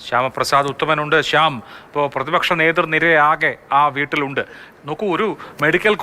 ശ്യാമപ്രസാദ് ഉത്തമനുണ്ട്. ശ്യാം, ഇപ്പോൾ പ്രതിപക്ഷ നേതൃനിരയാകെ ആ വീട്ടിലുണ്ട്. നോക്കൂ, ഒരു മെഡിക്കൽ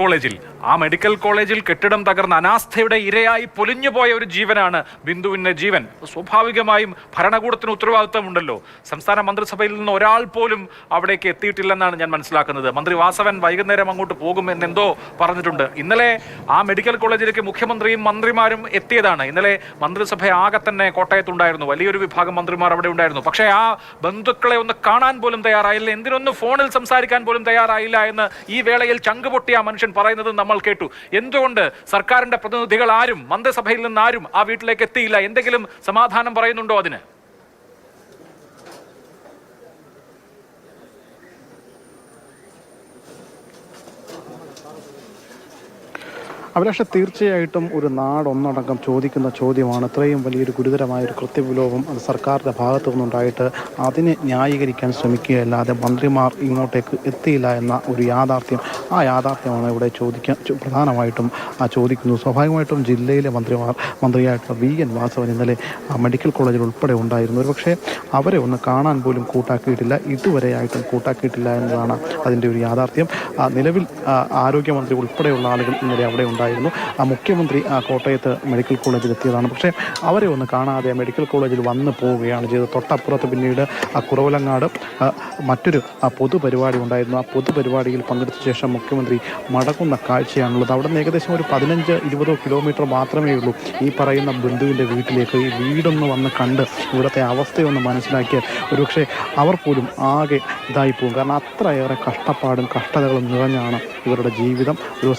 കോളേജിൽ കെട്ടിടം തകർന്ന അനാസ്ഥയുടെ ഇരയായി പൊലിഞ്ഞുപോയ ഒരു ജീവനാണ് ബിന്ദുവിൻ്റെ ജീവൻ. സ്വാഭാവികമായും ഭരണകൂടത്തിന് ഉത്തരവാദിത്തമുണ്ടല്ലോ. സംസ്ഥാന മന്ത്രിസഭയിൽ നിന്ന് ഒരാൾ പോലും അവിടേക്ക് എത്തിയിട്ടില്ലെന്നാണ് ഞാൻ മനസ്സിലാക്കുന്നത്. മന്ത്രി വാസവൻ വൈകുന്നേരം അങ്ങോട്ട് പോകുമെന്നെന്തോ പറഞ്ഞിട്ടുണ്ട്. ഇന്നലെ ആ മെഡിക്കൽ കോളേജിലേക്ക് മുഖ്യമന്ത്രിയും മന്ത്രിമാരും എത്തിയതാണ്. ഇന്നലെ മന്ത്രിസഭ ആകെ തന്നെ കോട്ടയത്തുണ്ടായിരുന്നു. വലിയൊരു വിഭാഗം മന്ത്രിമാർ അവിടെ ഉണ്ടായിരുന്നു. പക്ഷേ ആ ബന്ധുക്കളെ ഒന്ന് കാണാൻ പോലും തയ്യാറായില്ല, എന്തിനൊന്ന് ഫോണിൽ സംസാരിക്കാൻ പോലും തയ്യാറായില്ല എന്ന് ഈ വേളയിൽ ചങ്കുപൊട്ടിയ മനുഷ്യൻ പറയുന്നത് നമ്മൾ കേട്ടു. എന്തുകൊണ്ട് സർക്കാരിന്റെ പ്രതിനിധികൾ ആരും, മന്ത്രിസഭയിൽ നിന്ന് ആരും ആ വീട്ടിലേക്ക് എത്തിയില്ല? എന്തെങ്കിലും സമാധാനം പറയുന്നുണ്ടോ അതിന്? അഭിലാഷ, തീർച്ചയായിട്ടും ഒരു നാടൊന്നടങ്കം ചോദിക്കുന്ന ചോദ്യമാണ്. ഇത്രയും വലിയൊരു ഗുരുതരമായൊരു കൃത്യവിലോപം അത് സർക്കാരിൻ്റെ ഭാഗത്തു നിന്നുണ്ടായിട്ട് അതിനെ ന്യായീകരിക്കാൻ ശ്രമിക്കുകയല്ലാതെ മന്ത്രിമാർ ഇങ്ങോട്ടേക്ക് എത്തിയില്ല എന്ന ഒരു യാഥാർത്ഥ്യം, ആ യാഥാർത്ഥ്യമാണ് ഇവിടെ പ്രധാനമായിട്ടും ചോദിക്കുന്നത്. സ്വാഭാവികമായിട്ടും ജില്ലയിലെ മന്ത്രിയായിട്ടുള്ള VN വാസവൻ ഇന്നലെ മെഡിക്കൽ കോളേജിൽ ഉൾപ്പെടെ ഉണ്ടായിരുന്നു. ഒരു പക്ഷേ അവരെ ഒന്ന് കാണാൻ പോലും കൂട്ടാക്കിയിട്ടില്ല, ഇതുവരെയായിട്ടും കൂട്ടാക്കിയിട്ടില്ല എന്നതാണ് അതിൻ്റെ ഒരു യാഥാർത്ഥ്യം. നിലവിൽ ആരോഗ്യമന്ത്രി ഉൾപ്പെടെയുള്ള ആളുകൾ ഇന്നലെ അവിടെ ഉണ്ടായിരുന്നു. മുഖ്യമന്ത്രി കോട്ടയത്ത് മെഡിക്കൽ കോളേജിൽ എത്തിയതാണ്. പക്ഷേ അവരെ ഒന്ന് കാണാതെ മെഡിക്കൽ കോളേജിൽ വന്നു പോവുകയാണ് ചെയ്തത്. തൊട്ടപ്പുറത്ത് പിന്നീട് കുറവലങ്ങാട് മറ്റൊരു പൊതുപരിപാടി ഉണ്ടായിരുന്നു. ആ പൊതുപരിപാടിയിൽ പങ്കെടുത്ത ശേഷം മുഖ്യമന്ത്രി മടങ്ങുന്ന കാഴ്ചയാണുള്ളത്. അവിടെ നിന്ന് ഏകദേശം ഒരു 15-20 കിലോമീറ്റർ മാത്രമേ ഉള്ളൂ ഈ പറയുന്ന ബന്ധുവിൻ്റെ വീട്ടിലേക്ക്. ഈ വീടൊന്ന് വന്ന് കണ്ട് ഇവിടുത്തെ അവസ്ഥയൊന്ന് മനസ്സിലാക്കിയാൽ ഒരുപക്ഷെ അവർ പോലും ആകെ ഇതായി പോകും. കാരണം അത്രയേറെ കഷ്ടപ്പാടും കഷ്ടതകളും നിറഞ്ഞാണ് ഇവരുടെ ജീവിതം. ഒരു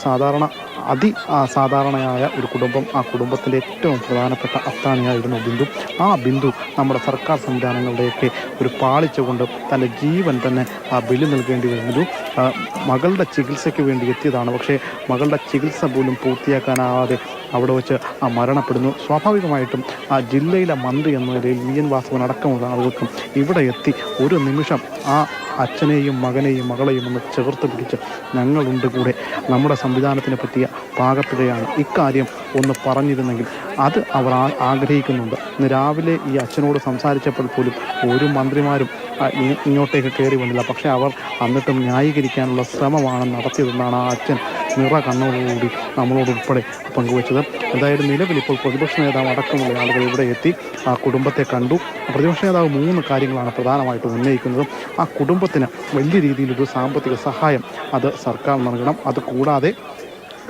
സാധാരണയായ ഒരു കുടുംബം, ആ കുടുംബത്തിൻ്റെ ഏറ്റവും പ്രധാനപ്പെട്ട അത്താണിയായിരുന്നു ബിന്ദു. ആ ബിന്ദു നമ്മുടെ സർക്കാർ സംവിധാനങ്ങളുടെയൊക്കെ ഒരു പാളിച്ച കൊണ്ട് തൻ്റെ ജീവൻ തന്നെ ബലി നൽകേണ്ടി വരുന്നു. മകളുടെ ചികിത്സയ്ക്ക് വേണ്ടി എത്തിയതാണ്. പക്ഷേ മകളുടെ ചികിത്സ പോലും പൂർത്തിയാക്കാനാവാതെ അവിടെ വെച്ച് മരണപ്പെടുന്നു. സ്വാഭാവികമായിട്ടും ആ ജില്ലയിലെ മന്ത്രി എന്ന നിലയിൽ VN വാസവൻ അടക്കമുള്ള ആളുകൾക്കും ഇവിടെ എത്തി ഒരു നിമിഷം ആ അച്ഛനെയും മകനെയും മകളെയും ഒന്ന് ചേർത്ത് പിടിച്ച് ഞങ്ങളുണ്ട് കൂടെ, നമ്മുടെ സംവിധാനത്തിനെ പറ്റിയ പാകപ്പിഴയാണ്, ഇക്കാര്യം ഒന്ന് പറഞ്ഞിരുന്നെങ്കിൽ അത് അവർ ആഗ്രഹിക്കുന്നുണ്ട്. ഇന്ന് രാവിലെ ഈ അച്ഛനോട് സംസാരിച്ചപ്പോൾ പോലും ഒരു മന്ത്രിമാരും ഇങ്ങോട്ടേക്ക് കയറി വന്നില്ല. പക്ഷേ അവർ എന്നിട്ടും ന്യായീകരിക്കാനുള്ള ശ്രമമാണ് നടത്തിയതെന്നാണ് ആ അച്ഛൻ നിറ കണ്ണോടുകൂടി നമ്മളോട് ഉൾപ്പെടെ പങ്കുവച്ചത്. എന്തായാലും നിലവിൽ ഇപ്പോൾ പ്രതിപക്ഷ നേതാവ് അടക്കമുള്ള ആളുകൾ ഇവിടെ എത്തി ആ കുടുംബത്തെ കണ്ടു. പ്രതിപക്ഷ നേതാവ് 3 കാര്യങ്ങളാണ് പ്രധാനമായിട്ടും ഉന്നയിക്കുന്നത്. ആ കുടുംബത്തിന് വലിയ രീതിയിലൊരു സാമ്പത്തിക സഹായം അത് സർക്കാർ നൽകണം. അതുകൂടാതെ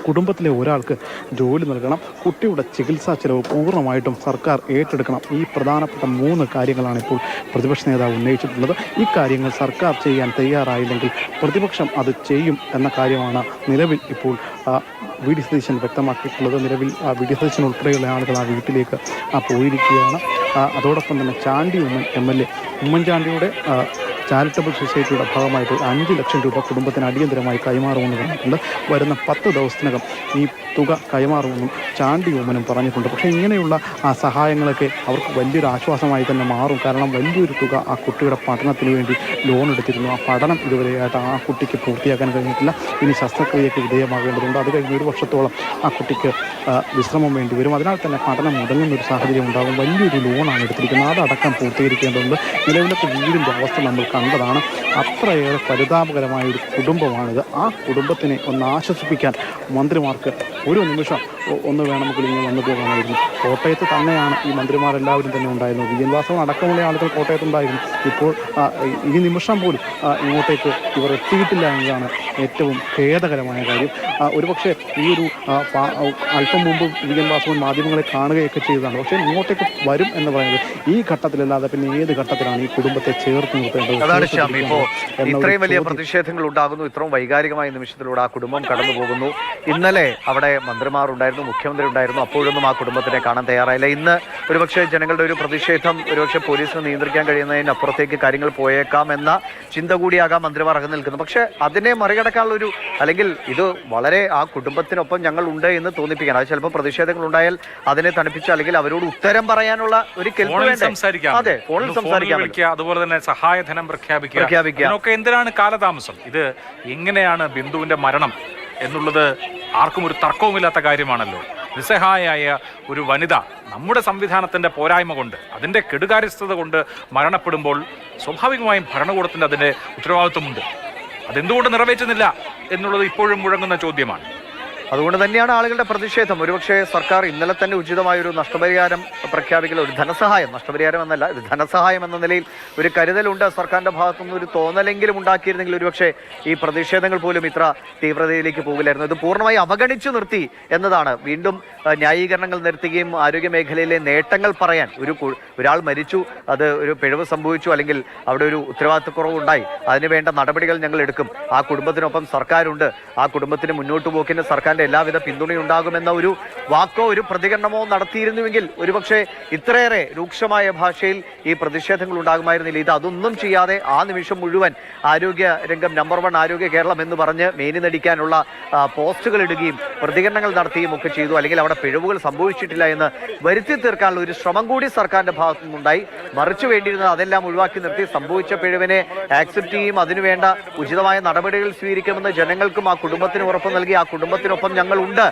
കുടുംബത്തിലെ ഒരാൾക്ക് ജോലി നൽകണം. കുട്ടിയുടെ ചികിത്സാ ചെലവ് പൂർണ്ണമായിട്ടും സർക്കാർ ഏറ്റെടുക്കണം. ഈ പ്രധാനപ്പെട്ട 3 കാര്യങ്ങളാണ് ഇപ്പോൾ പ്രതിപക്ഷ നേതാവ് ഉന്നയിച്ചിട്ടുള്ളത്. ഈ കാര്യങ്ങൾ സർക്കാർ ചെയ്യാൻ തയ്യാറായില്ലെങ്കിൽ പ്രതിപക്ഷം അത് ചെയ്യും എന്ന കാര്യമാണ് നിലവിൽ ഇപ്പോൾ VD സതീശൻ വ്യക്തമാക്കിയിട്ടുള്ളത്. നിലവിൽ VD സതീശൻ ഉൾപ്പെടെയുള്ള ആളുകൾ ആ വീട്ടിലേക്ക് പോയിരിക്കുകയാണ്. അതോടൊപ്പം തന്നെ ചാണ്ടി MLA ഉമ്മൻചാണ്ടിയുടെ ചാരിറ്റബിൾ സൊസൈറ്റിയുടെ ഭാഗമായിട്ട് 5 ലക്ഷം രൂപ കുടുംബത്തിന് അടിയന്തരമായി കൈമാറുമെന്ന് പറഞ്ഞിട്ടുണ്ട്. വരുന്ന 10 ദിവസത്തിനകം ഈ തുക കൈമാറുമെന്നും ചാണ്ടി ഉമ്മനും പറഞ്ഞിട്ടുണ്ട്. പക്ഷേ ഇങ്ങനെയുള്ള സഹായങ്ങളൊക്കെ അവർക്ക് വലിയൊരു ആശ്വാസമായി തന്നെ മാറും. കാരണം വലിയൊരു തുക ആ കുട്ടിയുടെ പഠനത്തിന് വേണ്ടി ലോൺ എടുത്തിരുന്നു. ആ പഠനം ഇതുവരെയായിട്ട് ആ കുട്ടിക്ക് പൂർത്തിയാക്കാൻ കഴിഞ്ഞിട്ടില്ല. ഇനി ശസ്ത്രക്രിയയ്ക്ക് വിധേയമാകേണ്ടതുണ്ട്. അത് കഴിഞ്ഞ് 1 വർഷത്തോളം ആ കുട്ടിക്ക് വിശ്രമം വേണ്ടി വരും. അതിനാൽ തന്നെ പഠനം മുടങ്ങുന്നൊരു സാഹചര്യം ഉണ്ടാകും. വലിയൊരു ലോണാണ് എടുത്തിരിക്കുന്നത്. അതടക്കം പൂർത്തീകരിക്കേണ്ടതുണ്ട്. നിലവിലത്തെ വീടിൻ്റെ അവസ്ഥ നമ്മൾ കണ്ടതാണ്. അത്രയേറെ പരിതാപകരമായ ഒരു കുടുംബമാണിത്. ആ കുടുംബത്തിനെ ഒന്ന് ആശ്വസിപ്പിക്കാൻ മന്ത്രിമാർക്ക് ഒരു നിമിഷം ഒന്ന് വേണമെങ്കിൽ ഇങ്ങനെ വന്നു പോകാമായിരുന്നു. കോട്ടയത്ത് തന്നെയാണ് ഈ മന്ത്രിമാരെല്ലാവരും തന്നെ ഉണ്ടായിരുന്നത്. VN വാസവൻ അടക്കമുള്ള ആളുകൾ കോട്ടയത്തുണ്ടായിരുന്നു. ഇപ്പോൾ ഈ നിമിഷം പോലും ഇങ്ങോട്ടേക്ക് ഇവർ എത്തിയിട്ടില്ല എന്നതാണ് ഏറ്റവും ഖേദകരമായ കാര്യം. ഒരുപക്ഷെ ഈ ഒരു അല്പം മുമ്പ് VN വാസവൻ മാധ്യമങ്ങളെ കാണുകയൊക്കെ ചെയ്തതാണ്. പക്ഷേ ഇങ്ങോട്ടേക്ക് വരും എന്ന് പറയുന്നത് ഈ ഘട്ടത്തിലല്ലാതെ പിന്നെ ഏത് ഘട്ടത്തിലാണ് ഈ കുടുംബത്തെ ചേർത്ത് നിർത്തേണ്ടത്? അതാണ് ശ്യാം, ഇപ്പോൾ ഇത്രയും വലിയ പ്രതിഷേധങ്ങൾ ഉണ്ടാകുന്നു, ഇത്രയും വൈകാരികമായ നിമിഷത്തിലൂടെ ആ കുടുംബം കടന്നു പോകുന്നു. ഇന്നലെ അവിടെ മന്ത്രിമാർ ഉണ്ടായിരുന്നു, മുഖ്യമന്ത്രി ഉണ്ടായിരുന്നു, അപ്പോഴൊന്നും ആ കുടുംബത്തിനെ കാണാൻ തയ്യാറായില്ല. ഇന്ന് ഒരുപക്ഷെ ജനങ്ങളുടെ ഒരു പ്രതിഷേധം ഒരുപക്ഷെ പോലീസിന് നിയന്ത്രിക്കാൻ കഴിയുന്നതിനപ്പുറത്തേക്ക് കാര്യങ്ങൾ പോയേക്കാം എന്ന ചിന്ത കൂടിയാകാം മന്ത്രിമാർ അകന്നു നിൽക്കുന്നത്. പക്ഷെ അതിനെ മറികടക്കാനുള്ള ഒരു, അല്ലെങ്കിൽ ഇത് വളരെ ആ കുടുംബത്തിനൊപ്പം ഞങ്ങൾ ഉണ്ട് എന്ന് തോന്നിപ്പിക്കാൻ, അത് ചിലപ്പോൾ പ്രതിഷേധങ്ങൾ ഉണ്ടായാൽ അതിനെ തണുപ്പിച്ച് അല്ലെങ്കിൽ അവരോട് ഉത്തരം പറയാനുള്ള ഒരു കേൾപ്പ് വേണ്ടേ? അതെ, ഫോണിൽ സംസാരിക്കാം, അതുപോലെ തന്നെ സഹായധനം പ്രഖ്യാപിക്കുക. എന്തിനാണ് കാലതാമസം? ഇത് എങ്ങനെയാണ് ബിന്ദുവിന്റെ മരണം എന്നുള്ളത് ആർക്കും ഒരു തർക്കവുമില്ലാത്ത കാര്യമാണല്ലോ. നിസ്സഹായായ ഒരു വനിത നമ്മുടെ സംവിധാനത്തിൻ്റെ പോരായ്മ കൊണ്ട്, അതിൻ്റെ കെടുകാര്യസ്ഥത കൊണ്ട് മരണപ്പെടുമ്പോൾ സ്വാഭാവികമായും ഭരണകൂടത്തിൻ്റെ അതിൻ്റെ ഉത്തരവാദിത്വമുണ്ട്. അതെന്തുകൊണ്ട് നിറവേറ്റുന്നില്ല എന്നുള്ളത് ഇപ്പോഴും മുഴങ്ങുന്ന ചോദ്യമാണ്. അതുകൊണ്ട് തന്നെയാണ് ആളുകളുടെ പ്രതിഷേധം. ഒരുപക്ഷെ സർക്കാർ ഇന്നലെ തന്നെ ഉചിതമായൊരു നഷ്ടപരിഹാരം പ്രഖ്യാപിക്കൽ, ഒരു ധനസഹായം, നഷ്ടപരിഹാരം എന്നല്ല, ഒരു ധനസഹായം എന്ന നിലയിൽ ഒരു കരുതലുണ്ട് സർക്കാരിൻ്റെ ഭാഗത്തുനിന്ന് ഒരു തോന്നലെങ്കിലും ഉണ്ടാക്കിയിരുന്നെങ്കിൽ ഒരുപക്ഷെ ഈ പ്രതിഷേധങ്ങൾ പോലും ഇത്ര തീവ്രതയിലേക്ക് പോകില്ലായിരുന്നു. ഇത് പൂർണ്ണമായി അവഗണിച്ചു നിർത്തി എന്നതാണ്. വീണ്ടും ന്യായീകരണങ്ങൾ നിർത്തുകയും ആരോഗ്യ മേഖലയിലെ നേട്ടങ്ങൾ പറയാൻ, ഒരാൾ മരിച്ചു, അത് ഒരു പിഴവ് സംഭവിച്ചു, അല്ലെങ്കിൽ അവിടെ ഒരു ഉത്തരവാദിത്തക്കുറവുണ്ടായി, അതിനുവേണ്ട നടപടികൾ ഞങ്ങൾ എടുക്കും, ആ കുടുംബത്തിനൊപ്പം സർക്കാരുണ്ട്, ആ കുടുംബത്തിന് മുന്നോട്ട് പോക്കിന് സർക്കാരിൻ്റെ എല്ലാവിധ പിന്തുണയുണ്ടാകുമെന്ന ഒരു വാക്കോ ഒരു പ്രതികരണമോ നടത്തിയിരുന്നുവെങ്കിൽ ഒരുപക്ഷെ ഇത്രയേറെ രൂക്ഷമായ ഭാഷയിൽ ഈ പ്രതിഷേധങ്ങൾ ഉണ്ടാകുമായിരുന്നില്ല. ഇത് അതൊന്നും ചെയ്യാതെ ആ നിമിഷം മുഴുവൻ ആരോഗ്യ രംഗം നമ്പർ 1 ആരോഗ്യ കേരളം എന്ന് പറഞ്ഞ് മേനി നടിക്കാനുള്ള പോസ്റ്റുകൾ ഇടുകയും പ്രതികരണങ്ങൾ നടത്തുകയും ഒക്കെ ചെയ്തു. അല്ലെങ്കിൽ അവിടെ പിഴവുകൾ സംഭവിച്ചിട്ടില്ല എന്ന് വരുത്തി തീർക്കാനുള്ള ഒരു ശ്രമം കൂടി സർക്കാരിന്റെ ഭാഗത്തു നിന്നുണ്ടായി. മറിച്ചു വേണ്ടിയിരുന്നത് അതെല്ലാം ഒഴിവാക്കി നിർത്തി സംഭവിച്ച പിഴവിനെ ആക്സെപ്റ്റ് ചെയ്യും, അതിനുവേണ്ട ഉചിതമായ നടപടികൾ സ്വീകരിക്കുമെന്ന് ജനങ്ങൾക്കും ആ കുടുംബത്തിന് ഉറപ്പ് നൽകി, ആ കുടുംബത്തിനൊപ്പം ഞങ്ങളുണ്ട്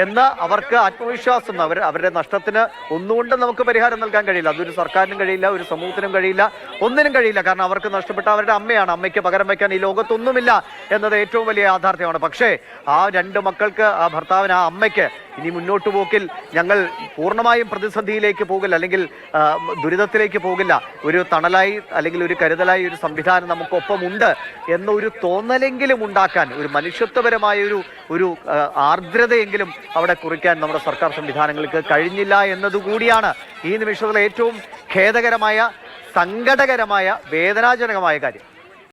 എന്ന് അവർക്ക് ആത്മവിശ്വാസം. അവരുടെ നഷ്ടത്തിന് ഒന്നുകൊണ്ടും നമുക്ക് പരിഹാരം നൽകാൻ കഴിയില്ല. അതൊരു സർക്കാരിനും കഴിയില്ല, ഒരു സമൂഹത്തിനും കഴിയില്ല, ഒന്നിനും കഴിയില്ല. കാരണം അവർക്ക് നഷ്ടപ്പെട്ട അവരുടെ അമ്മയാണ്. അമ്മയ്ക്ക് പകരം വയ്ക്കാൻ ഈ ലോകത്തൊന്നുമില്ല എന്നത് ഏറ്റവും വലിയ യാഥാർത്ഥ്യമാണ്. പക്ഷേ ആ 2 മക്കൾക്ക്, ആ ഭർത്താവിന്, ആ അമ്മയ്ക്ക് ഇനി മുന്നോട്ട് പോക്കിൽ ഞങ്ങൾ പൂർണ്ണമായും പ്രതിസന്ധിയിലേക്ക് പോകില്ല, അല്ലെങ്കിൽ ദുരിതത്തിലേക്ക് പോകില്ല, ഒരു തണലായി അല്ലെങ്കിൽ ഒരു കരുതലായി ഒരു സംവിധാനം നമുക്കൊപ്പമുണ്ട് എന്നൊരു തോന്നലെങ്കിലും ഉണ്ടാക്കാൻ, ഒരു മനുഷ്യത്വപരമായ ഒരു ആർദ്രതയെങ്കിലും അവിടെ കുറിക്കാൻ നമ്മുടെ സർക്കാർ സംവിധാനങ്ങൾക്ക് കഴിഞ്ഞില്ല എന്നതുകൂടിയാണ് ഈ നിമിഷത്തിലെ ഏറ്റവും ഖേദകരമായ, സങ്കടകരമായ, വേദനാജനകമായ കാര്യം.